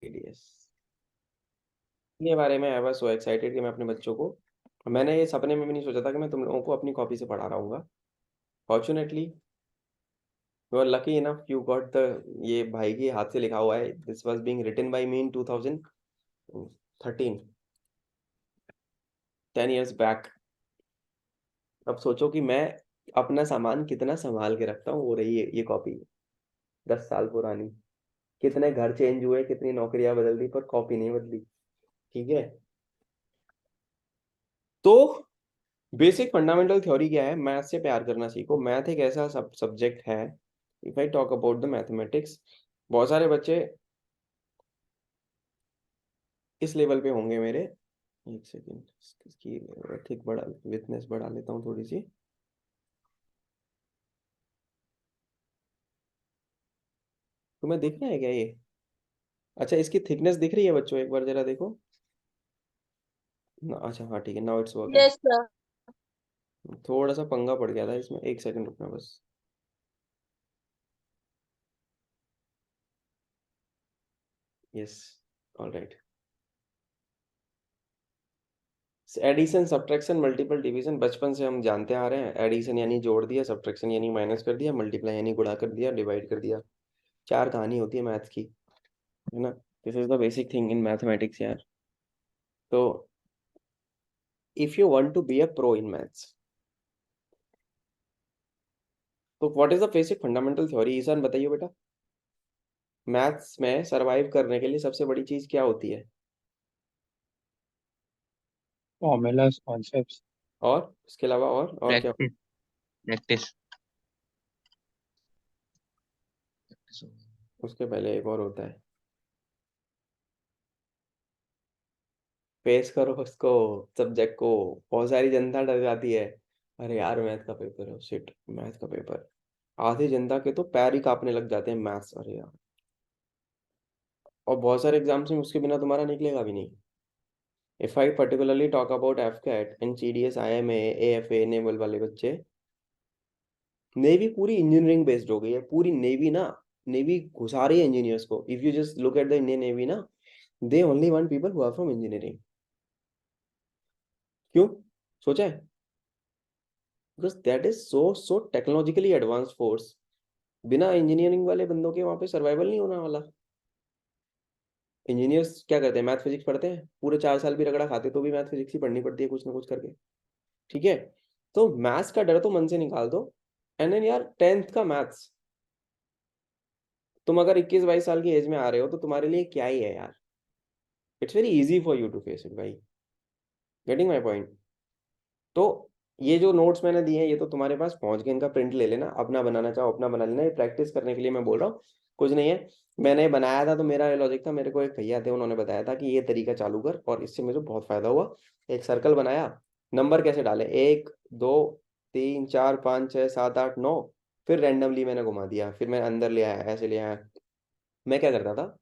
TDS के बारे में आई वाज सो एक्साइटेड कि मैं अपने बच्चों को, मैंने ये सपने में भी नहीं सोचा था कि मैं तुम लोगों को अपनी कॉपी से पढ़ा रहा हूँ। Fortunately you are lucky enough you got the, ये भाई के हाथ से लिखा हुआ है, this was being written by me in 2013, 10 years back. अब सोचो कि मैं अपना सामान कितना संभाल के रखता हूँ, हो रही है ये कॉपी 10 साल पुरानी। कितने घर चेंज हुए, कितनी नौकरियां बदल दी, पर कॉपी नहीं बदली। ठीक है, तो बेसिक फंडामेंटल थ्योरी क्या है, मैथ से प्यार करना सीखो। मैथ एक ऐसा सब्जेक्ट है, if I talk about the mathematics, बहुत सारे बच्चे इस लेवल पे होंगे मेरे। एक सेकेंड, इसकी ठीक बढ़ा, विथनेस बढ़ा लेता हूँ थोड़ी सी। तुम्हें दिख रहा है क्या ये? अच्छा, इसकी थिकनेस दिख रही है बच्चों, एक बार जरा देखो अच्छा हाँ ठीक है, now it's working. Yes sir. थोड़ा सा पंगा पड़ गया था इसमें, एक सेकंड रुकना बस। Yes, alright. Addition, subtraction, multiple division बचपन से हम जानते आ रहे हैं। एडिशन यानी जोड़ दिया, सब्ट्रैक्शन यानी माइनस कर दिया, मल्टीप्लाई यानी गुणा कर दिया, डिवाइड कर दिया। चार कहानी होती है मैथ्स की, है ना? This is the basic thing in mathematics यार। तो if you want to be a pro in maths, तो what is the basic fundamental theory? Ishan बताइए बेटा, मैथ्स में सरवाइव करने के लिए सबसे बड़ी चीज क्या होती है? Formulas, concepts. और इसके अलावा और क्या? Practice, practice. उसके पहले एक और होता है, फेस करो उसको, सब्जेक्ट को। बहुत सारी जनता डर जाती है, अरे यार मैथ का पेपर है, शिट मैथ का पेपर। आधी जनता के तो पैर ही कांपने लग जाते हैं मैथ्स, अरे यार। और बहुत सारे एग्जाम्स में उसके बिना तुम्हारा निकलेगा भी नहीं। If I particularly talk about AFCAT and CDS IMA AFA naval वाले बच्चे, नेवी पूरी इंजीनियरिंग बेस्ड हो गई है, पूरी नेवी ना, नेवी घुसा रही है इंजीनियर्स को। If you just look at the Indian navy ना, they only want people who are from engineering. क्यों? सोचा है? Because that is so technologically advance force. बिना इंजीनियरिंग वाले बंदों के वहां पे सर्वाइवल नहीं होने वाला। इंजीनियर्स क्या करते हैं? मैथ फिजिक्स पढ़ते हैं, पूरे 4 साल भी रगड़ा खाते तो भी मैथ फिजिक्स ही पढ़नी पड़ती है कुछ ना कुछ करके। ठीक है, तो मैथ्स का डर तो मन से निकाल दो। एंड देन यार 10th का मैथ्स, तुम अगर 21-22 साल की एज में आ रहे हो तो तुम्हारे लिए क्या ही है यार। It's very easy for you to face it भाई, गेटिंग माई पॉइंट? तो ये जो नोट्स मैंने दिए हैं ये तो तुम्हारे पास पहुंच गए, इनका प्रिंट ले लेना, अपना बनाना चाहो अपना बना लेना। ये प्रैक्टिस करने के लिए मैं बोल रहा हूँ, कुछ नहीं है। मैंने बनाया था तो मेरा लॉजिक था, मेरे को एक भैया थे उन्होंने बताया था कि ये तरीका चालू कर, और इससे मुझे बहुत फायदा हुआ। एक सर्कल बनाया, नंबर कैसे डाले, 1 2 3 4 5 6 7 8 9, फिर रैंडमली मैंने घुमा दिया, फिर मैं अंदर ले आया, ऐसे ले आया। मैं क्या करता था,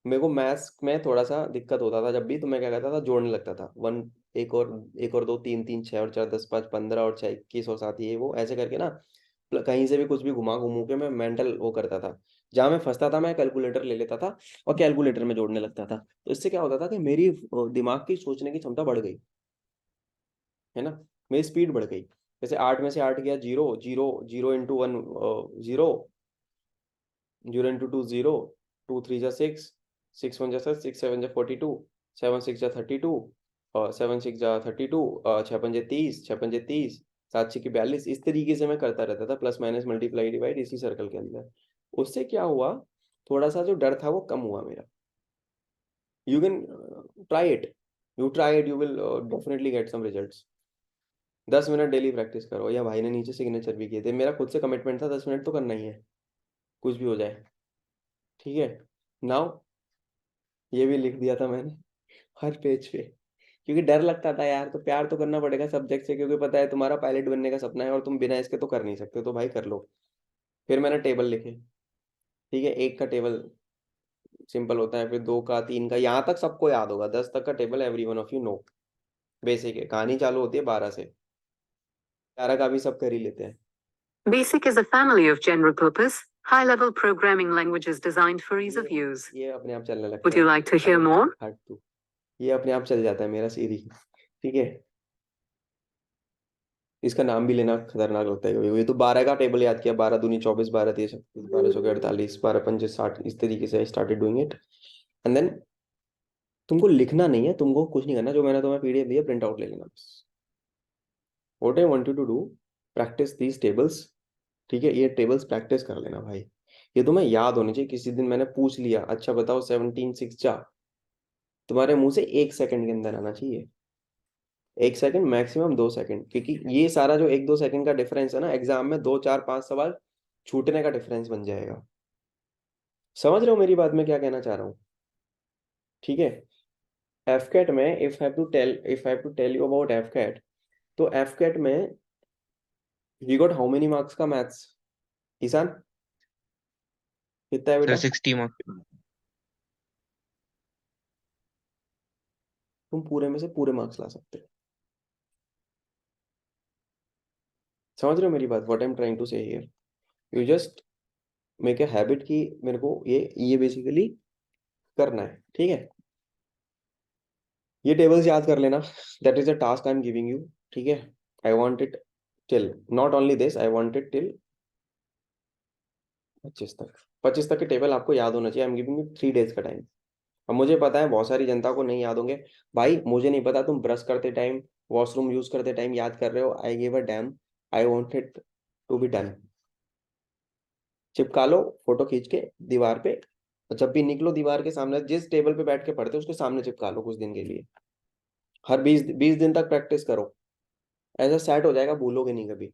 मेरे को मैथ्स में थोड़ा सा दिक्कत होता था जब भी, तो मैं क्या करता था, जोड़ने लगता था। वन, एक और दो, तीन तीन, छः और चार 10 5 15 और 6 21 और 7 ये वो ऐसे करके ना, कहीं से भी कुछ भी घुमा घुमू के मैं मेंटल वो करता था। जहाँ मैं फंसता था मैं कैलकुलेटर ले लेता था और कैलकुलेटर में जोड़ने लगता था। तो इससे क्या होता था कि मेरी दिमाग की सोचने की क्षमता बढ़ गई, है ना? मेरी स्पीड बढ़ गई। जैसे 8 में से 8 गया 0, 0 0 इंटू 1 0, 0 इंटू 2 0, 2 3 जा 6, 6 1 जा 7, 6 7 जा 42, 7 6 जा 32, 7 6 जा 32, 6 5 30, 6 5 30, 7 6 की 42। इस तरीके से मैं करता रहता था, प्लस माइनस मल्टीप्लाई डिवाइड इसी सर्कल के अंदर। उससे क्या हुआ, थोड़ा सा जो डर था वो कम हुआ मेरा। You can try it, you try it, you will definitely get some results. 10 minute daily practice करो, या भाई ने नीचे सिग्नेचर भी किए थे, मेरा खुद से कमिटमेंट था 10 मिनट तो करना ही है, कुछ भी हो जाए। ठीक है, नाउ ये भी लिख दिया था मैंने हर पेज पे, क्योंकि डर लगता था यार। तो प्यार तो करना पड़ेगा सब्जेक्ट से, क्योंकि पता है तुम्हारा पायलट बनने का सपना है और तुम बिना इसके तो कर नहीं सकते, तो भाई कर लो। फिर मैंने टेबल लिखे। ठीक है, 1 का टेबल सिंपल होता है, फिर 2 का, 3 का, यहाँ तक सबको याद होगा। 10 तक का table every one of you know, basic है। कहानी चालू होती है 12 से, 11 का भी सब कर ही लेते हैं। Basic is a family of general purpose High level programming languages designed for ease of use. ये अपने आप चलने लगता Would you है। like to hear more? हट तू, ये अपने आप चल जाता है मेरा सीरी, ठीक है। इसका नाम भी लेना खतरनाक लगता है कभी। ये तो 12 का टेबल याद किया, 12 दूनी 24, 12 तीय 36, 12 चौके 48, 12 पंजे 60, इस तरीके से I started doing it. And then तुमको लिखना नहीं है, तुमको कुछ नहीं करना, जो मैंने तुम्हें पीडीएफ दिया प्रिंट आउट ले लेना बस। What I want you to do, practice these tables, ठीक है। ये टेबल्स प्रैक्टिस कर लेना भाई, ये तुम्हें याद होनी चाहिए। किसी दिन मैंने पूछ लिया, अच्छा बताओ 17 6 जा, तुम्हारे मुंह से 1 सेकंड के अंदर आना चाहिए। 1 सेकंड, मैक्सिमम 2 सेकंड, क्योंकि ये सारा जो 1 2 सेकंड का डिफरेंस है ना, एग्जाम में 2 4 5 सवाल छूटने का डिफरेंस बन जाएगा। समझ रहे हो मेरी बात, मैं क्या कहना चाह रहा हूँ, ठीक है। एफकेट में if have to tell you about एफकेट, तो एफकेट में we got how many marks का मैथ्स, ईशान कितना है बेटा? 60 मार्क्स। तुम पूरे में से पूरे मार्क्स ला सकते हो। समझ रहे हो मेरी बात, what I am trying to say here, you just make a habit कि मेरे को ये बेसिकली करना है, ठीक है। ये टेबल्स याद कर लेना, that is the task I am giving you, ठीक है। आई want it till, not only this, I want it till 25 तक। 25 तक के टेबल आपको याद होना चाहिए। I am giving you 3 days का टाइम। अब मुझे पता है बहुत सारी जनता को नहीं याद होंगे भाई, मुझे नहीं पता तुम ब्रश करते टाइम, वॉशरूम यूज करते टाइम याद कर रहे हो। I give a damn, I want it to be done. चिपका लो फोटो खींच के दीवार पे, और जब भी निकलो दीवार के सामने, जिस टेबल पे बैठ के पढ़ते हो उसके सामने चिपका लो कुछ दिन के लिए। हर 20 दिन तक प्रैक्टिस करो, ऐसा सेट हो जाएगा, भूलोगे नहीं कभी।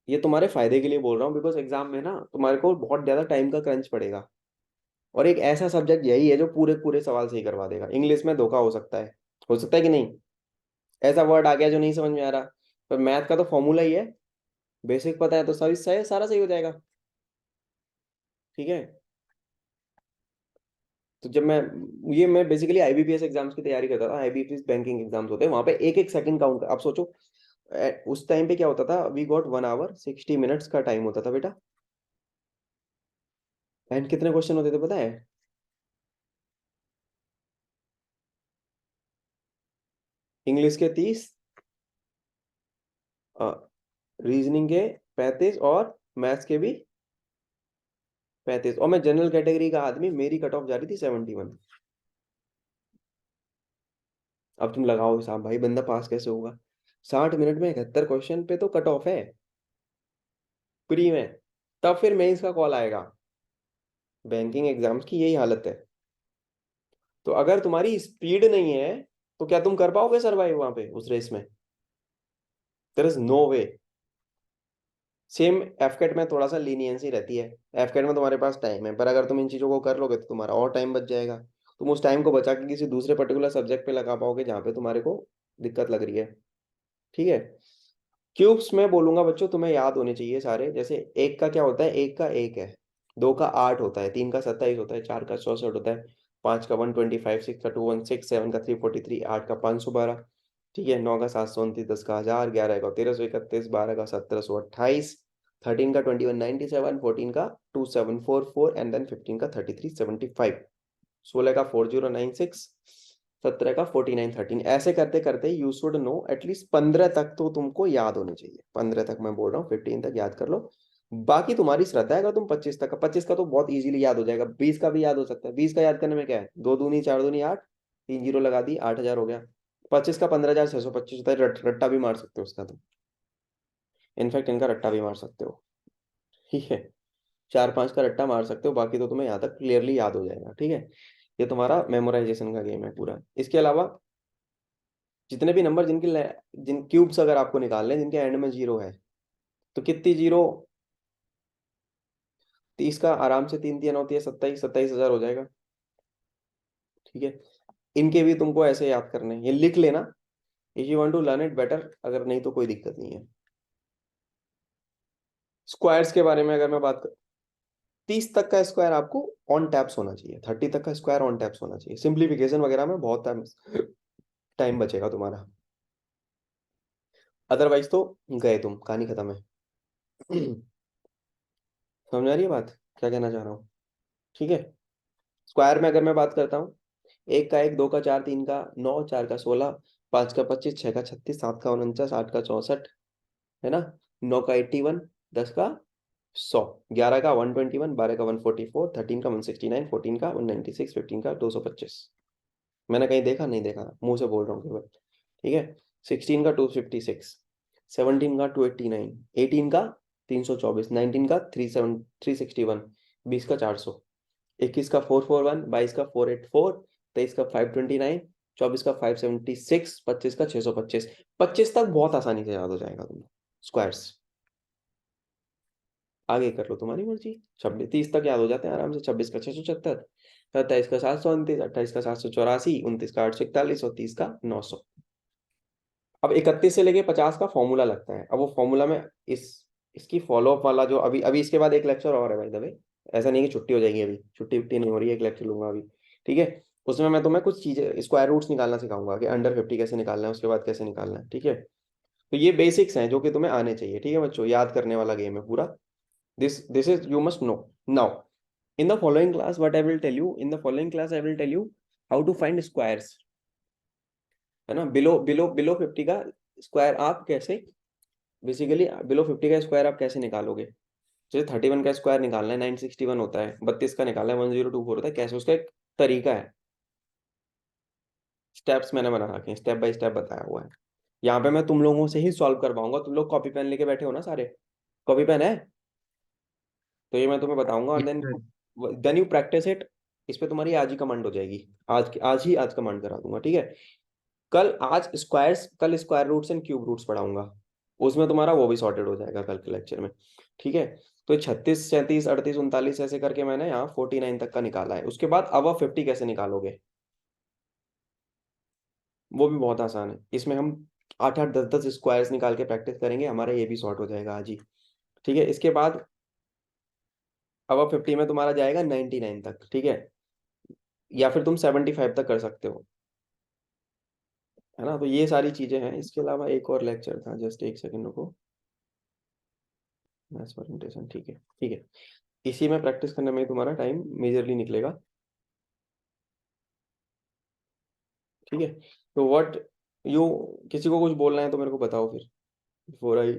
ये तुम्हारे फायदे के लिए बोल रहा हूँ, बिकॉज एग्जाम में ना तुम्हारे को बहुत ज्यादा टाइम का क्रंच पड़ेगा, और एक ऐसा सब्जेक्ट यही है जो पूरे पूरे सवाल सही करवा देगा। इंग्लिश में धोखा हो सकता है कि नहीं, ऐसा वर्ड आ गया जो नहीं समझ में आ रहा, पर मैथ का तो फॉर्मूला ही है, बेसिक पता है तो सही सही सारा सही हो जाएगा, ठीक है। तो जब मैं बेसिकली आईबीपीएस एग्जाम्स की तैयारी करता था, आईबीपीएस बैंकिंग एग्जाम्स होते हैं, वहां पे एक एक सेकंड काउंट, आप सोचो उस टाइम पे क्या होता था, वी गॉट 1 आवर 60 मिनट्स का टाइम होता था बेटा, एंड कितने क्वेश्चन होते थे पता है? इंग्लिश के 30, रीजनिंग के 35, और मैथ्स के भी 35, और मैं जनरल कैटेगरी का आदमी, मेरी कट ऑफ जा रही थी 71। अब तुम लगाओ हिसाब भाई, बंदा पास कैसे होगा? 60 मिनट में 71 क्वेश्चन पे तो कट ऑफ है प्री में, तब फिर मेंस का कॉल आएगा। बैंकिंग एग्जाम्स की यही हालत है। तो अगर तुम्हारी स्पीड नहीं है तो क्या तुम कर पाओगे सरवाइव वहां पे उस रेस में? There is no way. Same एफकेट में थोड़ा सा लीनियंसी रहती है, एफकेट में तुम्हारे पास टाइम है, पर अगर तुम इन चीजों को कर लोगे तो तुम्हारा और टाइम बच जाएगा, तुम उस टाइम को बचा के किसी दूसरे पर्टिकुलर सब्जेक्ट पे लगा पाओगे जहाँ पे तुम्हारे को दिक्कत लग रही है, ठीक है। क्यूब्स में बोलूंगा बच्चों तुम्हें याद होने चाहिए सारे, जैसे एक का क्या होता है, एक का 1 है, 2 का 8 होता है, 3 का 27 होता है, 4 का 64 होता है, 5 का 125, 6 का 216, 7 का 343, 8 का 512, ठीक है, 9 का 729, 10 का 1000, 11 का 1331, 12 का 1728, 13 का 2197, 14 का 2744, एंड देन 15 का 3375, 16 का 4096, 17 का 4913। ऐसे करते करते यू शुड नो एटलीस्ट 15 तक तो तुमको याद होने चाहिए। 15 तक मैं बोल रहा हूँ, 15 तक याद कर लो, बाकी तुम्हारी श्रद्धा है। अगर तुम 25 तक का, 25 का तो बहुत इजीली याद हो जाएगा, 20 का भी याद हो सकता है। 20 का याद करने में क्या है, 2 दूनी 4 दूनी 8, 3 जीरो लगा दी, 8000 हो गया। 25 का 15,625 होता है, रट्टा भी मार सकते हो उसका तो, इनफैक्ट इनका रट्टा भी मार सकते हो, ठीक है। 4 5 का रट्टा मार सकते हो, बाकी तो तुम्हें यहाँ तक क्लियरली याद हो जाएगा, ठीक है। ये तुम्हारा मेमोराइजेशन का गेम है पूरा। इसके अलावा जितने भी नंबर जिन क्यूब्स अगर आपको निकालने हैं जिनके एंड में 0 है, तो कितनी 0, 30 का आराम से 3 3 होती है 27, 27,000 हो जाएगा, ठीक है। इनके भी तुमको ऐसे याद करने हैं, ये लिख लेना if you want to learn it better, अगर नहीं तो कोई दिक्कत नहीं है। स्क्वायर्स के बारे में अगर मैं बात कर, 30 तक का स्क्वायर आपको ऑन टैप्स होना चाहिए, 30 तक का स्क्वायर ऑन टैप्स होना चाहिए। सिंप्लीफिकेशन वगैरह में बहुत टाइम टाइम बचेगा तुम्हारा, अदरवाइज तो गए तुम, कहानी खत्म है। समझ आ रही है बात? क्या कहना चाह रहा हूँ, ठीक है। स्क्वायर में अगर मैं बात करता हूँ, 1 का 1, 2 का 4, 3 का 9, 4 का 16, 5 का 25, 6 का 36, 7 का 49, 8 का 64, है ना, 9 का 81, 10 का 100, 11 का 121, 12 का 144, 13 का 169, 14 का 196, 15 का 225। मैंने कहीं देखा, नहीं देखा, मुंह से बोल रहा हूँ केवल, ठीक है। 16 का 256, 17 का 289, 18 का 324, 19 का 361, 20 का 400, 21 का 441, 22 का 484, 23 का 529, 24 का 576, 25 का 625। 25 तक बहुत आसानी से याद हो जाएगा तुम्हें स्क्वायर्स। आगे कर लो, तुम्हारी मर्जी। 26 30 तक याद हो जाते हैं आराम से। 26 का 676, 27 का 729, 28 का 784, 29 का 841 और 30 का 900। अब 31 से लेके 50 का फॉर्मूला लगता है। अब वो फॉर्मूला में इसकी फॉलोअप वाला जो अभी अभी इसके बाद एक लेक्चर और है भाई दबे, ऐसा नहीं कि छुट्टी हो जाएगी, अभी छुट्टी वुट्टी नहीं हो रही है, एक लेक्चर लूंगा अभी, ठीक है। उसमें मैं तुम्हें कुछ चीजें स्क्वायर रूट्स निकालना सिखाऊंगा कि अंडर 50 कैसे निकालना है, उसके बाद कैसे निकालना है, ठीक है। तो ये बेसिक्स हैं जो कि तुम्हें आने चाहिए, ठीक है बच्चों, याद करने वाला गेम है पूरा। this is you must know now. In the following class, what I will tell you, in the following class I will tell you how to find squares, है ना। बिलो 50 का स्क्वायर आप कैसे, बेसिकली बिलो 50 का square आप कैसे निकालोगे। जैसे 31 का स्क्वायर निकालना है 961 होता है, 32 का निकालना है 1024 होता है, कैसे, उसका एक तरीका है, स्टेप्स मैंने बना रखे हैं, स्टेप बाय स्टेप बताया हुआ है। यहाँ पे मैं तुम लोगों से ही सॉल्व करवाऊंगा। तुम लोग कॉपी पेन लेके बैठे हो ना सारे, कॉपी पेन है, तो ये मैं तुम्हें बताऊंगा और Yes, then sir. Then you practice it. इस पे तुम्हारी आज ही कमांड हो जाएगी, आज कमांड करा दूंगा, ठीक है। आज स्क्वायर्स, कल square roots and cube roots पढ़ाऊंगा, उसमें तुम्हारा वो भी सॉर्टेड हो जाएगा कल के लेक्चर में, ठीक है। तो 36, 37, 38, 39 ऐसे करके मैंने यहाँ 49 तक का निकाला है। उसके बाद अब 50 कैसे निकालोगे, वो भी बहुत आसान है। इसमें हम 8 8 10 10 स्क्वायर्स निकाल के प्रैक्टिस करेंगे, हमारा ये भी सॉर्ट हो जाएगा आज ही, ठीक है। इसके बाद अब 50 में तुम्हारा जाएगा 99 तक, ठीक है, या फिर तुम 75 तक कर सकते हो, है ना। तो ये सारी चीजें हैं। इसके अलावा एक और लेक्चर था, जस्ट एक सेकंड रुको, मैथ्स प्रेजेंटेशन, ठीक है, ठीक है। इसी में प्रैक्टिस करने में तुम्हारा टाइम मेजरली निकलेगा, ठीक है। तो व्हाट यू, किसी को कुछ बोलना है तो मेरे को बताओ फिर, before I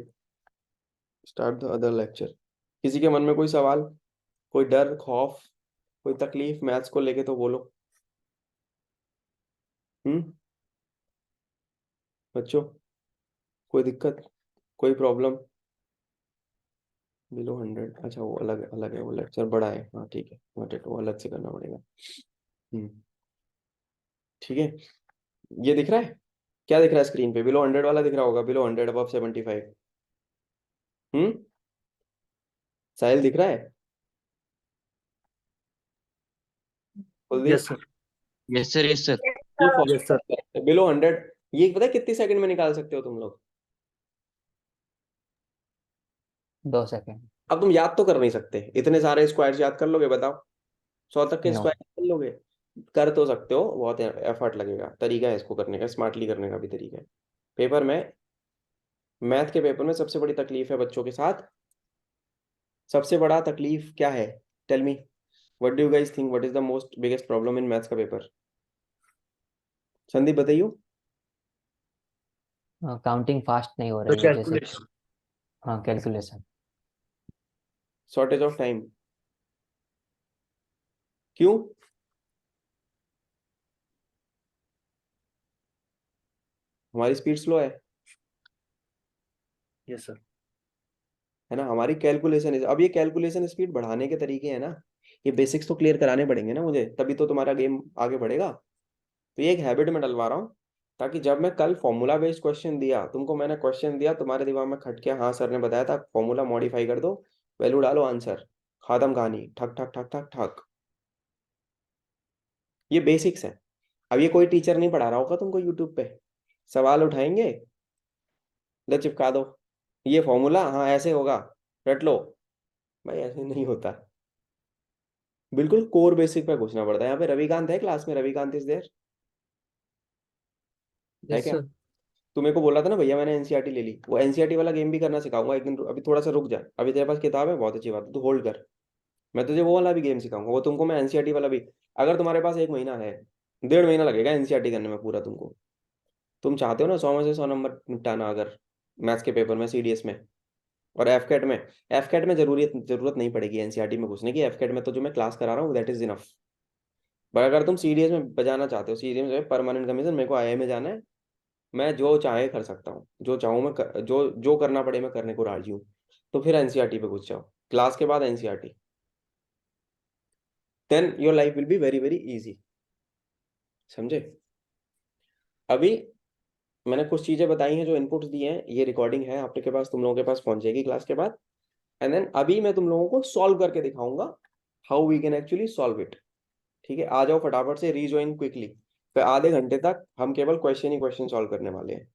start the other lecture. किसी के मन में कोई सवाल, कोई डर, खौफ, कोई तकलीफ मैथ्स को लेके तो बोलो। बच्चों, कोई दिक्कत, कोई प्रॉब्लम। बिलो 100, अच्छा वो अलग अलग है, वो लेक्चर बड़ा है, हाँ ठीक है, वो अलग से करना पड़ेगा। हम्म, ठीक है। ये दिख रहा है, क्या दिख रहा है स्क्रीन पे, बिलो 100 वाला दिख रहा होगा, बिलो 100 अबव 75। साहिल दिख रहा है, Kuldeep, Yes, sir. Yes sir yes sir. Yes, sir. Below 100, ये पता है कितनी सेकंड में निकाल सकते हो तुम लोग। 2 सेकंड। अब तुम याद तो कर नहीं सकते, इतने सारे स्क्वायर्स याद कर लोगे बताओ, 100 तक के नो। स्क्वायर कर लोगे। कर तो सकते हो, बहुत एफर्ट लगेगा, तरीका है इसको करने का, स्मार्टली करने का भी तरीका है। पेपर में, मैथ के पेपर में सबसे बड़ी तकलीफ है बच्चों के साथ, सबसे बड़ा तकलीफ क्या है, tell me, what do you guys think, what is the most biggest problem in maths का पेपर। संदीप बताइयो। काउंटिंग फास्ट नहीं हो The रही है जैसे। calculation. हाँ, कैलकुलेशन। शॉर्टेज ऑफ टाइम, क्यों, हमारी स्पीड स्लो है Yes, sir. है ना, हमारी कैलकुलेशन। अब ये कैलकुलेशन स्पीड बढ़ाने के तरीके हैं ना, ये बेसिक्स तो क्लियर कराने पड़ेंगे ना मुझे, तभी तो तुम्हारा गेम आगे बढ़ेगा। तो ये एक हैबिट में डलवा रहा हूँ, ताकि जब मैं कल फॉर्मूला बेस्ड क्वेश्चन दिया तुमको, मैंने क्वेश्चन दिया, तुम्हारे दिमाग में खट के, हाँ सर ने बताया था, फॉर्मूला मॉडिफाई कर दो, वैल्यू डालो, आंसर खत्म कहानी, ठक ठक ठक ठक ठक। ये बेसिक्स है। अब ये कोई टीचर नहीं पढ़ा रहा होगा तुमको यूट्यूब पे, सवाल उठाएंगे, ले चिपका दो, ये फॉर्मूला हाँ ऐसे होगा, रट लो। भाई ऐसे नहीं होता, बिल्कुल कोर बेसिक पे घुसना पड़ता है। यहाँ पे रविकांत है क्लास में, रविकांत इज देयर, है Yes, क्या। sir. तू मेरे को बोला था ना भैया मैंने एनसीईआरटी ले ली, वो एनसीईआरटी वाला गेम भी करना सिखाऊंगा एक दिन, अभी थोड़ा सा रुक जा, अभी तेरे पास किताब है, बहुत अच्छी बात है, तू होल्ड कर, मैं तुझे वो वाला भी गेम सिखाऊंगा, वो तुमको मैं एनसीईआरटी वाला भी, अगर तुम्हारे पास 1 महीना है, 1.5 महीना लगेगा एनसीईआरटी करने में पूरा तुमको। तुम चाहते हो ना 100 में से 100 नंबर निपटाना, अगर मैथ्स के पेपर में, सीडीएस में और एफकेट में जरूरत नहीं पड़ेगी एनसीईआरटी में घुसने की। एफकेट में तो जो मैं क्लास करा रहा हूँ दैट इज इनफ। बट अगर तुम सीडीएस में बजाना चाहते हो, सीडीएस में परमानेंट कमीशन, मेरे को आईआई में जाना है, मैं जो चाहे कर सकता हूँ, जो चाहूँ मैं जो जो करना पड़े मैं करने को राजी हूँ, तो फिर एनसीईआरटी पे घुस जाओ, क्लास के बाद NCERT, then your life will be very very easy. समझे? अभी मैंने कुछ चीजें बताई हैं, जो इनपुट्स दिए हैं, ये रिकॉर्डिंग है आपके पास, तुम लोगों के पास पहुंच जाएगी क्लास के बाद। एंड देन अभी मैं तुम लोगों को सॉल्व करके दिखाऊंगा how we can actually solve it. ठीक है, आ जाओ फटाफट से, रीजॉइन क्विकली। फिर आधे घंटे तक हम केवल क्वेश्चन ही क्वेश्चन सॉल्व करने वाले हैं।